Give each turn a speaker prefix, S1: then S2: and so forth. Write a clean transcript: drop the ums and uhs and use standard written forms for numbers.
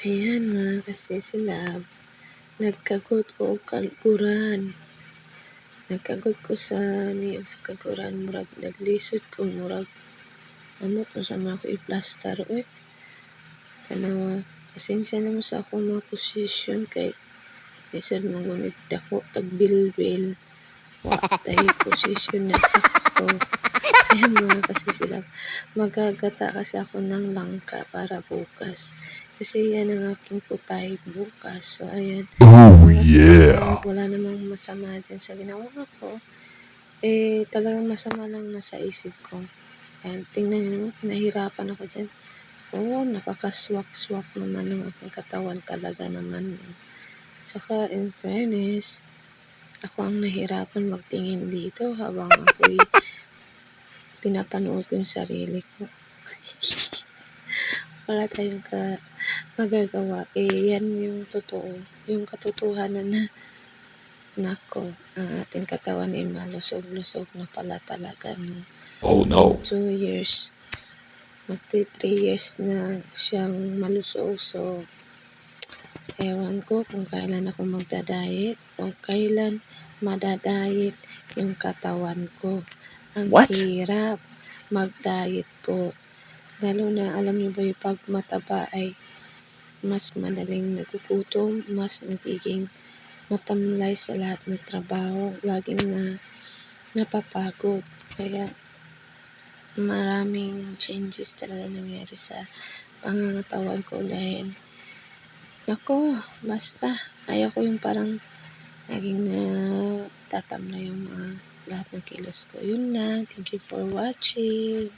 S1: Ayan mga kasisilab, nagkagot ko og kaguran. Nagkagot ko sa niyo sa kaguran, murag naglisod ko, murag amot na sa mga ko i-plaster. Uy, tanawa, pasensya na mo sa akong mga posisyon kay isad mo gunit dako tagbilbil. Wa tay posisyon na sakto. Ayan mga kasisilab, magagata kasi ako ng langka para bukas. Kasi yan ang aking putay bukas. So ayan, mga kasisilab, wala namang masama dyan sa ginawa ko. Talagang masama lang nasa isip ko. Ayan, tingnan nyo, nahirapan ako dyan. Oo, nakakaswak-swak naman ng aking katawan talaga naman. Saka in fairness, ako ang nahirapan magtingin dito habang ako'y pinapanood ko yung sarili ko. Wala tayong magagawa. Yan yung totoo. Yung katotohanan na nako, ang ating katawan ay malusog-lusog na pala talaga. No?
S2: Oh no.
S1: 2 years. Magti 3 years na siyang malusog. So, ewan ko kung kailan ako magdadayet o kailan madadayet yung katawan ko. Ang hirap mag-diet po. Lalo na alam niyo ba yung pag mataba ay mas madaling nagugutom, mas nagiging matamlay sa lahat ng trabaho, laging napapagod. Kaya maraming changes talaga nangyari sa pangangatawan ko dahil nako, basta ayaw ko yung parang naging tatamlay yung mga lahat ng kilos ko. Yun lang. Thank you for watching.